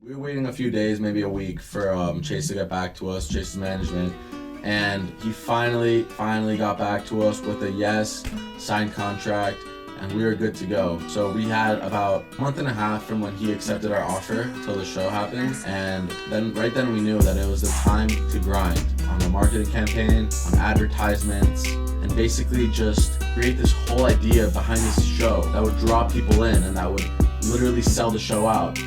We were waiting a few days, maybe a week, for Chase to get back to us, Chase's management, and he finally got back to us with a yes, signed contract, and we were good to go. So we had about a month and a half from when he accepted our offer till the show happened, and right then we knew that it was the time to grind on a marketing campaign, on advertisements, and basically just create this whole idea behind this show that would draw people in and that would literally sell the show out.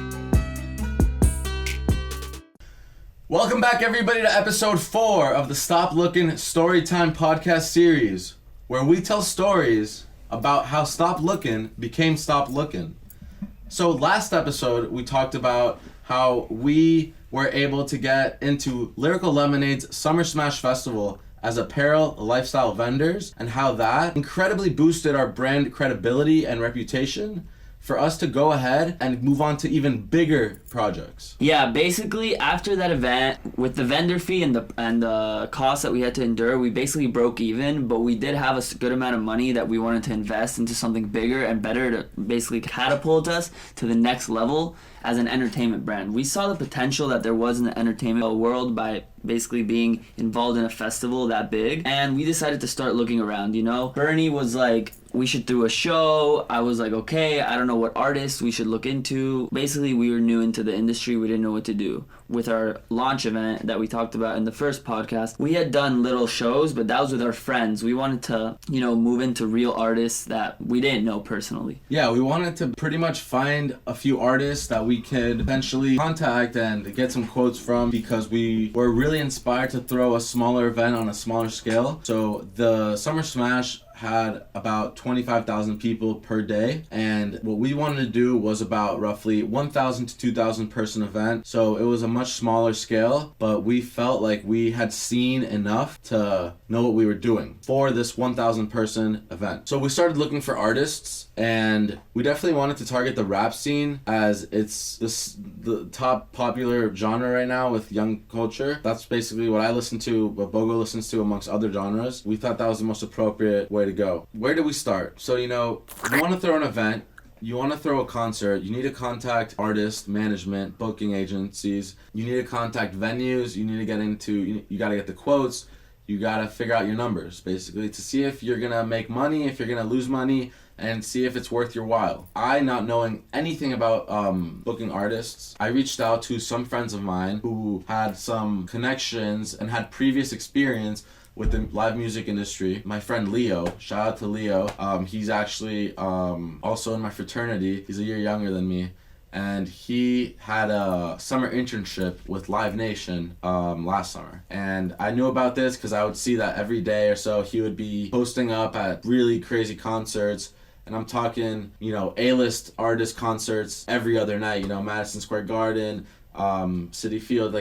Welcome back, everybody, to episode 4 of the Stop Lookin' Storytime podcast series, where we tell stories about how Stop Lookin' became Stop Lookin'. So last episode, we talked about how we were able to get into Lyrical Lemonade's Summer Smash Festival as apparel lifestyle vendors, and how that incredibly boosted our brand credibility and reputation for us to go ahead and move on to even bigger projects. Yeah, basically after that event, with the vendor fee and the costs that we had to endure, we basically broke even, but we did have a good amount of money that we wanted to invest into something bigger and better to basically catapult us to the next level as an entertainment brand. We saw the potential that there was in the entertainment world by basically being involved in a festival that big, and we decided to start looking around, you know? Bernie was like, we should do a show. I was like, okay, I don't know what artists we should look into. Basically, we were new into the industry. We didn't know what to do. With our launch event that we talked about in the first podcast, we had done little shows, but that was with our friends. We wanted to, move into real artists that we didn't know personally. Yeah, we wanted to pretty much find a few artists that we could eventually contact and get some quotes from, because we were really inspired to throw a smaller event on a smaller scale. So the Summer Smash had about 25,000 people per day, and what we wanted to do was about roughly 1,000 to 2,000 person event. So it was a much smaller scale, but we felt like we had seen enough to know what we were doing for this 1,000 person event. So we started looking for artists, and we definitely wanted to target the rap scene, as it's the top popular genre right now with young culture. That's basically what I listen to, what Bogo listens to, amongst other genres. We thought that was the most appropriate way to go. Where do we start? So, you want to throw an event, you want to throw a concert, you need to contact artists, management, booking agencies, you need to contact venues, you need to get into, you got to get the quotes, you got to figure out your numbers, basically, to see if you're going to make money, if you're going to lose money, and see if it's worth your while. I, not knowing anything about booking artists, I reached out to some friends of mine who had some connections and had previous experience with the live music industry. My friend Leo, shout out to Leo, he's actually also in my fraternity. He's a year younger than me, and he had a summer internship with Live Nation last summer. And I knew about this because I would see that every day or so. He would be posting up at really crazy concerts, and I'm talking, A-list artist concerts every other night, Madison Square Garden, City Field.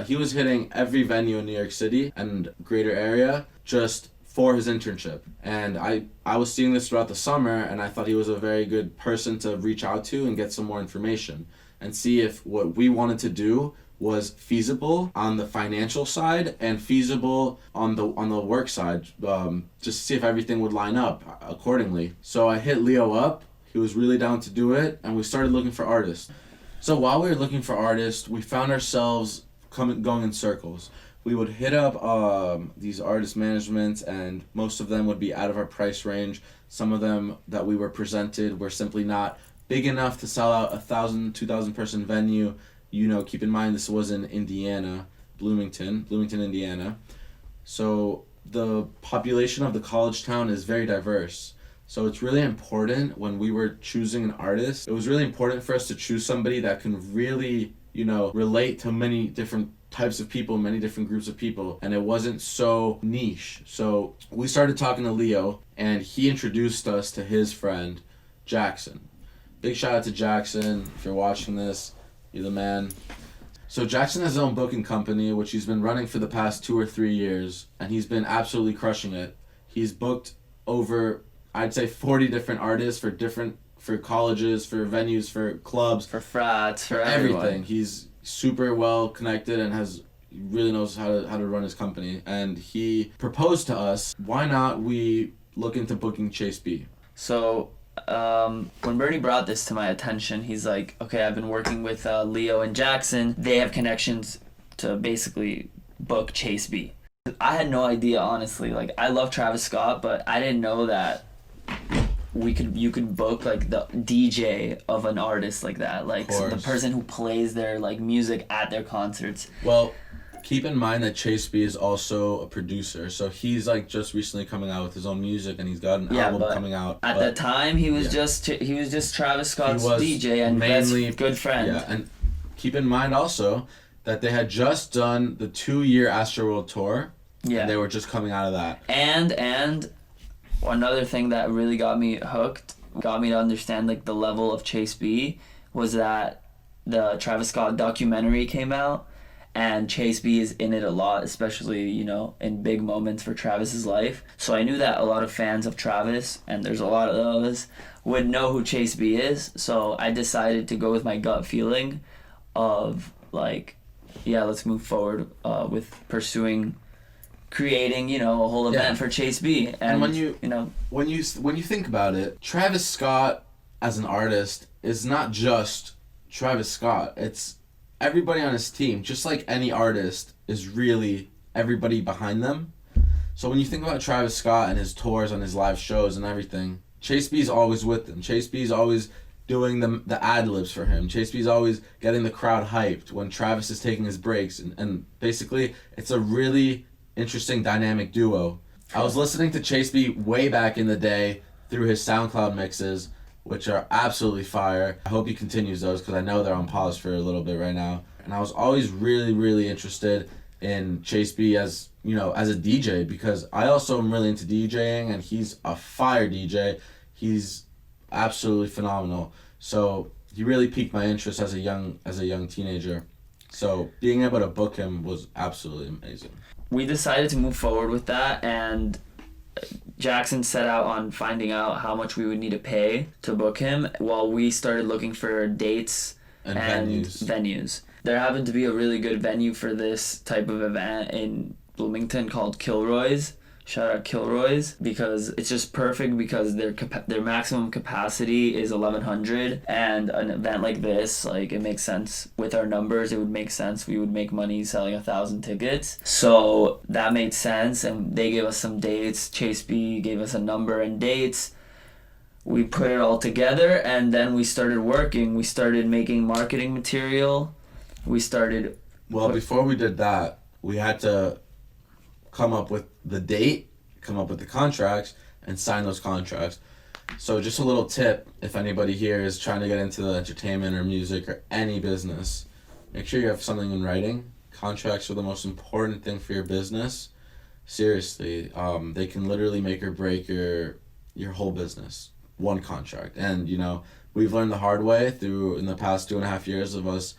He was hitting every venue in New York City and greater area just for his internship. And I was seeing this throughout the summer, and I thought he was a very good person to reach out to and get some more information and see if what we wanted to do was feasible on the financial side and feasible on the work side, just to see if everything would line up accordingly. So I hit Leo up. He was really down to do it, and we started looking for artists. So while we were looking for artists, we found ourselves going in circles. We would hit up these artist managements, and most of them would be out of our price range. Some of them that we were presented were simply not big enough to sell out 1,000, 2,000 person venue. Keep in mind this was in Indiana, Bloomington, Indiana. So the population of the college town is very diverse. So it's really important when we were choosing an artist, it was really important for us to choose somebody that can really, relate to many different types of people, many different groups of people, and it wasn't so niche. So we started talking to Leo, and he introduced us to his friend, Jackson. Big shout out to Jackson. If you're watching this, you're the man. So Jackson has his own booking company, which he's been running for the past 2 or 3 years, and he's been absolutely crushing it. He's booked over, I'd say, 40 different artists for colleges, for venues, for clubs, for frats, for everything. Everyone. He's super well connected and really knows how to run his company. And he proposed to us, why not we look into booking Chase B? So when Bernie brought this to my attention, he's like, okay, I've been working with Leo and Jackson. They have connections to basically book Chase B. I had no idea, honestly. Like, I love Travis Scott, but I didn't know that you could book like the DJ of an artist like that, like the person who plays their like music at their concerts. Well, keep in mind that Chase B is also a producer, so he's like just recently coming out with his own music, and he's got an album coming out. At the time, he was just Travis Scott's DJ and mainly best good friend. Yeah, and keep in mind also that they had just done the 2-year Astroworld tour. Yeah, and they were just coming out of that. And another thing that really got me hooked, got me to understand like the level of Chase B, was that the Travis Scott documentary came out. And Chase B is in it a lot, especially, you know, in big moments for Travis's life. So I knew that a lot of fans of Travis, and there's a lot of those, would know who Chase B is. So I decided to go with my gut feeling of, like, yeah, let's move forward with creating, you know, a whole event for Chase B. And when you think about it, Travis Scott as an artist is not just Travis Scott. It's everybody on his team, just like any artist, is really everybody behind them. So when you think about Travis Scott and his tours and his live shows and everything, Chase B's always with him. Chase B's always doing the ad-libs for him. Chase B's always getting the crowd hyped when Travis is taking his breaks. And basically, it's a really interesting dynamic duo. I was listening to Chase B way back in the day through his SoundCloud mixes, which are absolutely fire. I hope he continues those because I know they're on pause for a little bit right now. And I was always really, really interested in Chase B as, you know, as a DJ, because I also am really into DJing, and he's a fire DJ. He's absolutely phenomenal. So he really piqued my interest as a young teenager. So being able to book him was absolutely amazing. We decided to move forward with that, and Jackson set out on finding out how much we would need to pay to book him, while we started looking for dates and venues. There happened to be a really good venue for this type of event in Bloomington called Kilroy's. Shout out Kilroy's, because it's just perfect, because their maximum capacity is 1,100, and an event like this, like, it makes sense with our numbers. It would make sense. We would make money selling 1,000 tickets, so that made sense. And they gave us some dates. Chase B gave us a number and dates. We put it all together, and then we started working. We started making marketing material. Before we did that, we had to come up with the date, come up with the contracts, and sign those contracts. So just a little tip, if anybody here is trying to get into the entertainment or music or any business, make sure you have something in writing. Contracts are the most important thing for your business. Seriously, they can literally make or break your whole business. One contract. And, you know, we've learned the hard way in the past 2.5 years of us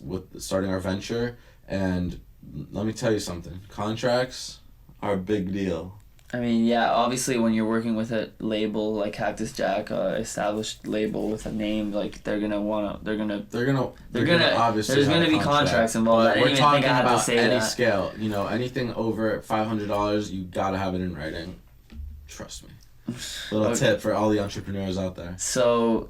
with starting our venture. And let me tell you something. Contracts are a big deal. I mean, yeah, obviously when you're working with a label like Cactus Jack, established label with a name, like there's gonna be contracts involved. I didn't even think I had to say any scale. You know, anything over $500, you gotta have it in writing. Trust me. Little tip for all the entrepreneurs out there. So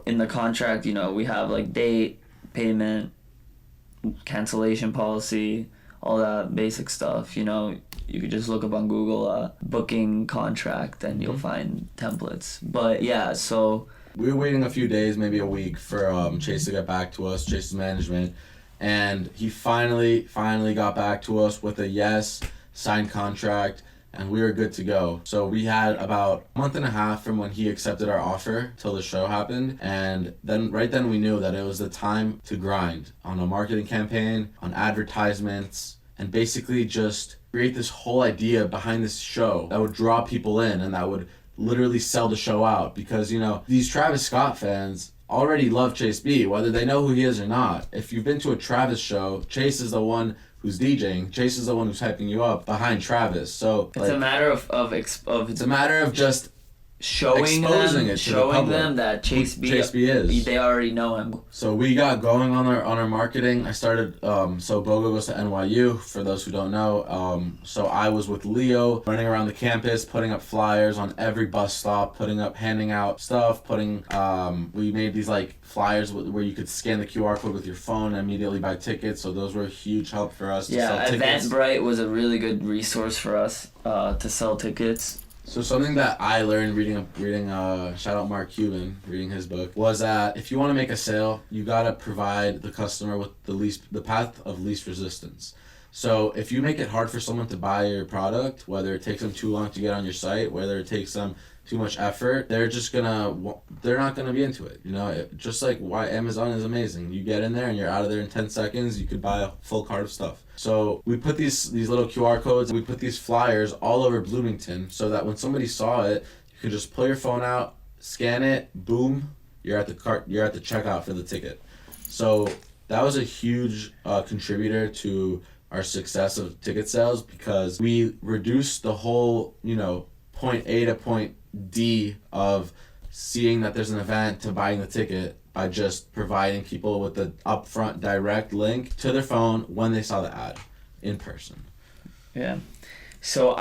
in the contract, you know, we have like date, payment, cancellation policy, all that basic stuff. You know, you could just look up on Google booking contract, and you'll find templates. But yeah, so we were waiting a few days, maybe a week, for Chase to get back to us, Chase's management, and he finally got back to us with a yes, signed contract, and we were good to go. So we had about a month and a half from when he accepted our offer till the show happened, and then we knew that it was the time to grind on a marketing campaign, on advertisements, and basically just create this whole idea behind this show that would draw people in and that would literally sell the show out. Because, you know, these Travis Scott fans already love Chase B, whether they know who he is or not. If you've been to a Travis show, Chase is the one who's DJing. Chase is the one who's hyping you up behind Travis. So it's a matter of it's a matter of just showing exposing them, it to the showing public them that Chase B is. They already know him. So we got going on our marketing. I started. So Bogo goes to NYU. For those who don't know, so I was with Leo running around the campus, putting up flyers on every bus stop, handing out stuff, we made these like flyers where you could scan the QR code with your phone and immediately buy tickets. So those were a huge help for us to sell tickets. Eventbrite was a really good resource for us to sell tickets. So something that I learned reading shout out Mark Cuban, reading his book, was that if you want to make a sale, you gotta provide the customer with the path of least resistance. So if you make it hard for someone to buy your product, whether it takes them too long to get on your site, whether it takes them too much effort, they're not gonna be into it. You know, just like why Amazon is amazing. You get in there and you're out of there in 10 seconds. You could buy a full cart of stuff. So we put these little QR codes, we put these flyers all over Bloomington, so that when somebody saw it, you could just pull your phone out, scan it, boom, you're at the checkout for the ticket. So that was a huge contributor to our success of ticket sales, because we reduced the whole, point A to point D of seeing that there's an event to buying the ticket by just providing people with the upfront direct link to their phone when they saw the ad in person. Yeah. So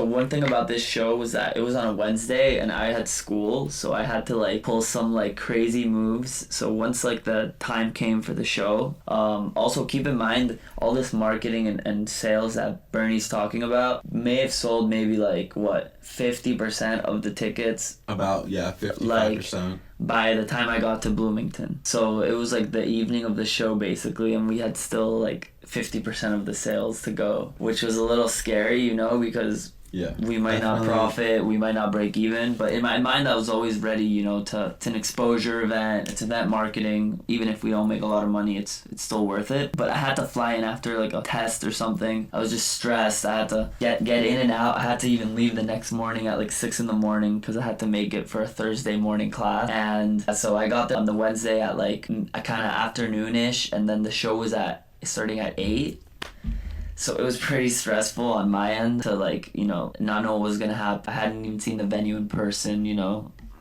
one thing about this show was that it was on a Wednesday and I had school, so I had to like pull some like crazy moves. So once like the time came for the show, also keep in mind all this marketing and sales that Bernie's talking about may have sold maybe like 50% of the tickets. About 55%. By the time I got to Bloomington. So it was like the evening of the show basically, and we had still like 50% of the sales to go, which was a little scary, because we might not profit, we might not break even, but in my mind I was always ready, it's an exposure event, it's event marketing. Even if we don't make a lot of money, it's still worth it. But I had to fly in after like a test or something. I was just stressed. I had to get in and out. I had to even leave the next morning at like 6 a.m. because I had to make it for a Thursday morning class. And so I got there on the Wednesday at like a kind of afternoonish, and then the show was starting at 8. So it was pretty stressful on my end to not know what was going to happen. I hadn't even seen the venue in person,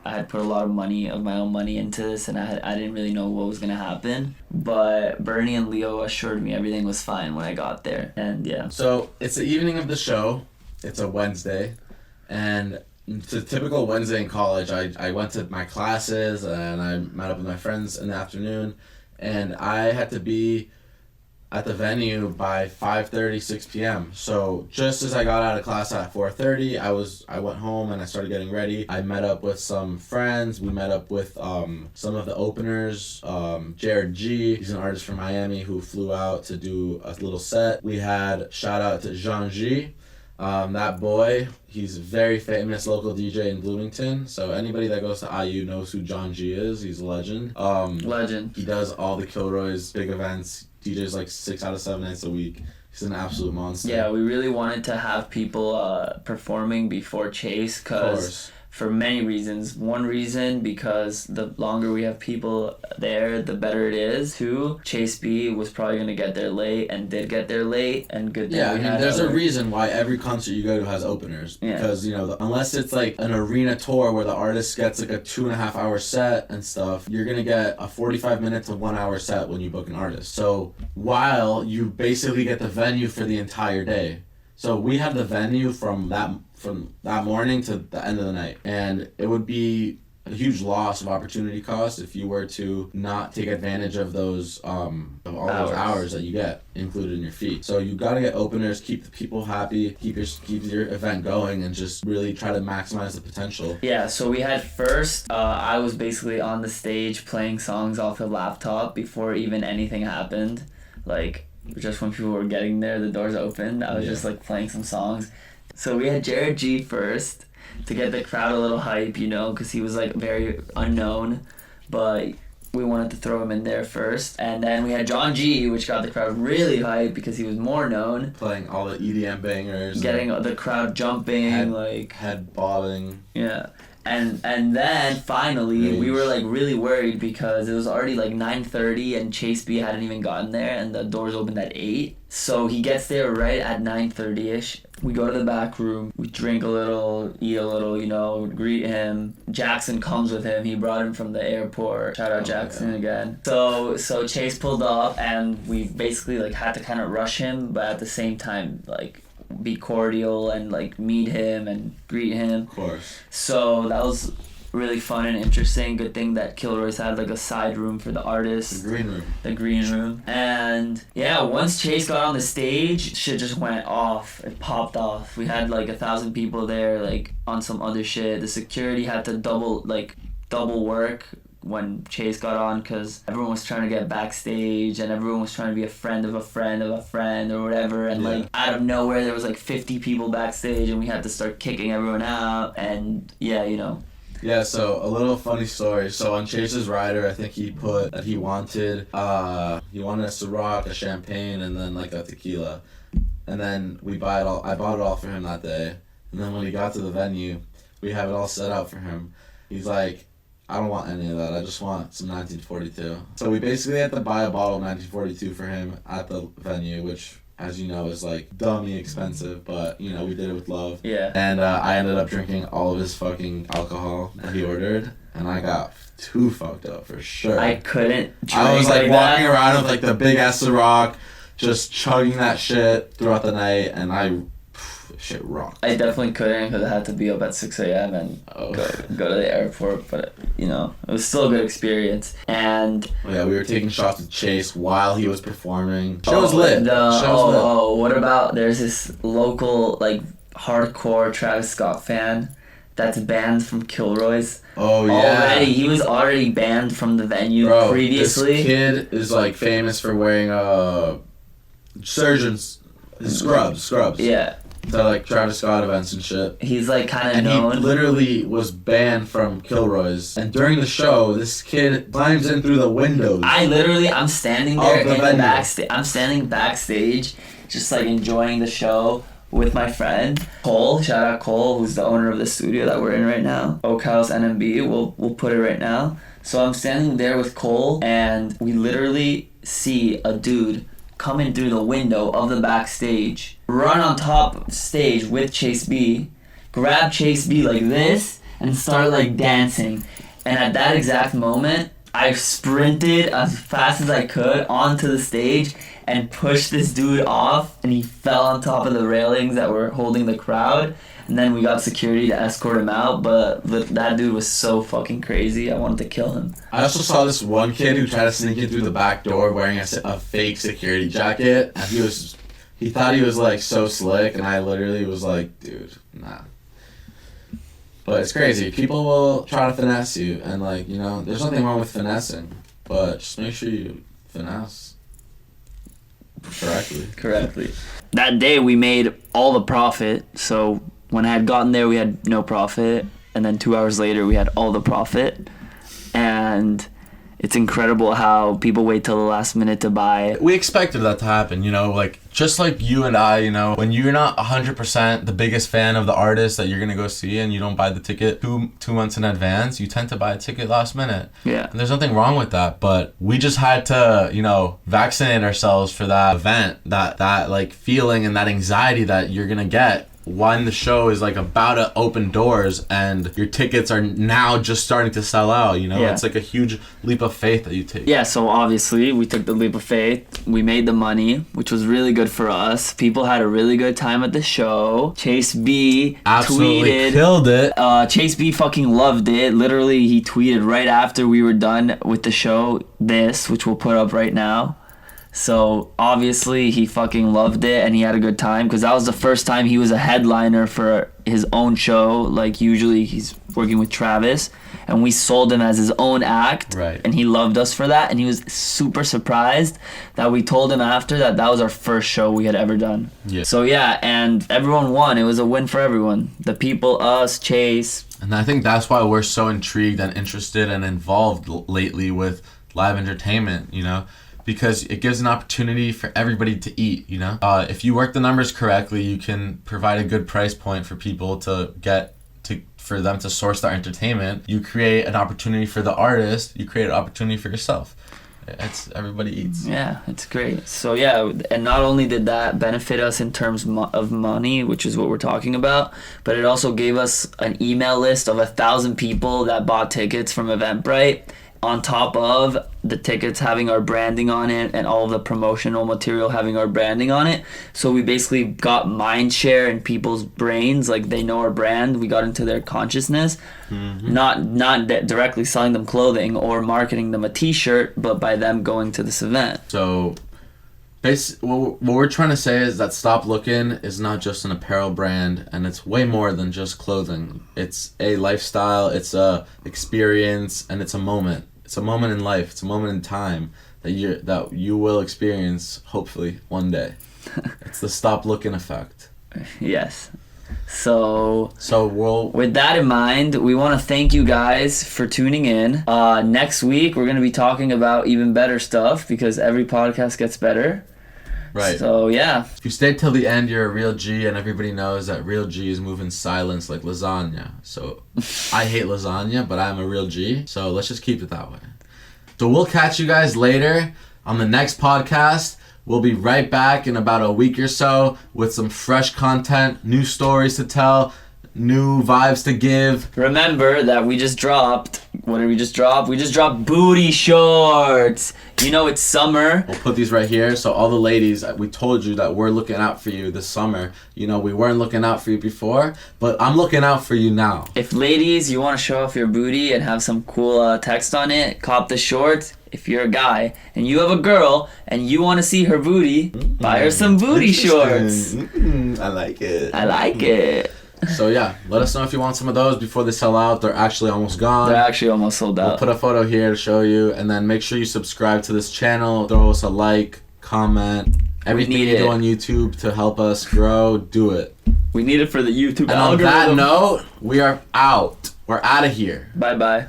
I had put a lot of my own money into this, and I didn't really know what was going to happen. But Bernie and Leo assured me everything was fine when I got there, and yeah. So it's the evening of the show. It's a Wednesday, and it's a typical Wednesday in college. I went to my classes, and I met up with my friends in the afternoon, and I had to be at the venue by 5:30, 6 p.m. So just as I got out of class at 4:30, I went home and I started getting ready. I met up with some friends. We met up with some of the openers. Jared G, he's an artist from Miami who flew out to do a little set. We had shout out to Jean G. That boy, he's a very famous local DJ in Bloomington. So anybody that goes to IU knows who John G is. He's a legend. Legend. He does all the Kilroy's big events. DJs like 6 out of 7 nights a week. He's an absolute monster. Yeah, we really wanted to have people performing before Chase, because for many reasons. One reason, because the longer we have people there, the better it is. Two, Chase B was probably going to get there late and did get there late, and good thing we had there's a reason why every concert you go to has openers. Yeah. Because, unless it's like an arena tour where the artist gets like a 2.5 hour set and stuff, you're going to get a 45-minute to 1 hour set when you book an artist. So while you basically get the venue for the entire day. So we had the venue from that morning to the end of the night, and it would be a huge loss of opportunity cost if you were to not take advantage of those those hours that you get included in your fee. So you got to get openers, keep the people happy, keep your event going, and just really try to maximize the potential. Yeah, so we had first I was basically on the stage playing songs off the laptop before even anything happened. Like, just when people were getting there, the doors opened, I was just like playing some songs. So we had Jared G first to get the crowd a little hype, because he was like very unknown, but we wanted to throw him in there first. And then we had John G, which got the crowd really hype because he was more known. Playing all the EDM bangers. Getting the crowd jumping, head bobbing. Yeah. And then finally we were like really worried because it was already like 9:30 and Chase B hadn't even gotten there and the doors opened at 8. So he gets there right at 9:30ish. We go to the back room, we drink a little, eat a little, you know, greet him. Jackson comes with him. He brought him from the airport. Shout out Jackson again. So Chase pulled up and we basically like had to kind of rush him, but at the same time like be cordial and like meet him and greet him. Of course. So that was really fun and interesting. Good thing that Kilroy's had like a side room for the artists. The green room. The green room. And yeah, once Chase got on the stage, shit just went off. It popped off. We had like 1,000 people there, like on some other shit. The security had to double work when Chase got on because everyone was trying to get backstage and everyone was trying to be a friend of a friend of a friend or whatever, and like out of nowhere there was like 50 people backstage and we had to start kicking everyone out. And yeah, you know. Yeah, so a little funny story. So on Chase's rider, I think he put that he wanted a Ciroc, a champagne, and then like a tequila. And then I bought it all for him that day. And then when he got to the venue, we have it all set out for him. He's like, I don't want any of that. I just want some 1942. So we basically had to buy a bottle of 1942 for him at the venue, which, as you know, is like dummy expensive, but you know, we did it with love. Yeah. And I ended up drinking all of his fucking alcohol that he ordered, and I got too fucked up for sure. I couldn't drink. I was like walking that. around with like the big ass Ciroc, just chugging that shit throughout the night, and shit rocked. I definitely couldn't because I had to be up at 6 a.m. and go to the airport, but you know, it was still a good experience. And yeah, we were taking shots with Chase while he was performing. Show was lit. What about there's this local like hardcore Travis Scott fan that's banned from Kilroy's. Oh yeah. He was already banned from the venue previously. This kid is like famous for wearing surgeons scrubs. Yeah. To like Travis Scott events and shit. He's like kind of known. And he literally was banned from Kilroy's. And during the show, this kid climbs in through the windows. I'm standing there in the backstage. I'm standing backstage, just like enjoying the show with my friend Cole. Shout out Cole, who's the owner of the studio that we're in right now. Oak House NMB. We'll put it right now. So I'm standing there with Cole, and we literally see a dude coming through the window of the backstage, run on top stage with Chase B, grab Chase B like this, and start like dancing. And at that exact moment, I sprinted as fast as I could onto the stage and pushed this dude off, and he fell on top of the railings that were holding the crowd. And then we got security to escort him out, but that dude was so fucking crazy, I wanted to kill him. I also saw this one kid who tried to sneak in through the back door wearing a fake security jacket, and he thought he was like so slick, and I literally was like, dude, nah. But it's crazy. People will try to finesse you, and like, you know, there's nothing wrong with finessing, but just make sure you finesse correctly. That day we made all the profit, so when I had gotten there, we had no profit, and then 2 hours later, we had all the profit, and it's incredible how people wait till the last minute to buy. We expected that to happen, you know, like, just like you and I, you know, when you're not 100% the biggest fan of the artist that you're going to go see and you don't buy the ticket two months in advance, you tend to buy a ticket last minute. Yeah. And there's nothing wrong with that, but we just had to, you know, vaccinate ourselves for that event, that like feeling and that anxiety that you're going to get when the show is like about to open doors and your tickets are now just starting to sell out, you know? Yeah. It's like a huge leap of faith that you take. Yeah, so obviously we took the leap of faith. We made the money, which was really good for us. People had a really good time at the show. Chase B absolutely tweeted. Killed it. Chase B fucking loved it. Literally, he tweeted right after we were done with the show this, which we'll put up right now. So obviously he fucking loved it and he had a good time because that was the first time he was a headliner for his own show. Like usually he's working with Travis, and we sold him as his own act. Right. And he loved us for that, and he was super surprised that we told him after that was our first show we had ever done. Yeah. So yeah, and everyone won. It was a win for everyone. The people, us, Chase. And I think that's why we're so intrigued and interested and involved lately with live entertainment, you know? Because it gives an opportunity for everybody to eat, you know? If you work the numbers correctly, you can provide a good price point for people to get for them to source their entertainment. You create an opportunity for the artist. You create an opportunity for yourself. It's everybody eats. Yeah, it's great. So yeah, and not only did that benefit us in terms of money, which is what we're talking about, but it also gave us an email list of 1,000 people that bought tickets from Eventbrite, on top of the tickets having our branding on it and all of the promotional material having our branding on it. So we basically got mind share in people's brains, like they know our brand. We got into their consciousness, not directly selling them clothing or marketing them a t-shirt, but by them going to this event. So what we're trying to say is that Stop Lookin is not just an apparel brand, and it's way more than just clothing. It's a lifestyle, it's a experience, and it's a moment. It's a moment in life. It's a moment in time that you will experience, hopefully, one day. It's the Stop Lookin effect. Yes. So we'll... with that in mind, we want to thank you guys for tuning in. Next week, we're going to be talking about even better stuff because every podcast gets better. Right. So, yeah. If you stay till the end, you're a real G, and everybody knows that real G's move in silence like lasagna. So, I hate lasagna, but I'm a real G, so let's just keep it that way. So, we'll catch you guys later on the next podcast. We'll be right back in about a week or so with some fresh content, new stories to tell, new vibes to give. Remember that we just dropped... What did we just drop? We just dropped booty shorts. You know it's summer. We'll put these right here. So all the ladies, we told you that we're looking out for you this summer. You know, we weren't looking out for you before, but I'm looking out for you now. If ladies, you want to show off your booty and have some cool text on it, cop the shorts. If you're a guy and you have a girl and you want to see her booty, buy her some booty shorts. I like it. I like it. So yeah, let us know if you want some of those before they sell out. They're actually almost gone. They're actually almost sold out. We'll put a photo here to show you, and then make sure you subscribe to this channel. Throw us a like, comment. Everything you do on YouTube to help us grow, do it. We need it for the YouTube algorithm. algorithm. On that note, we are out. We're out of here. Bye-bye.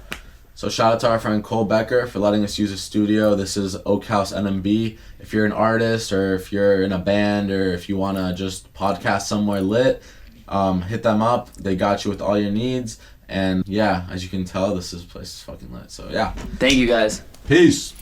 So shout out to our friend Cole Becker for letting us use his studio. This is Oak House NMB. If you're an artist or if you're in a band or if you want to just podcast somewhere lit, hit them up. They got you with all your needs. And yeah, as you can tell, this place is fucking lit. So yeah. Thank you guys. Peace.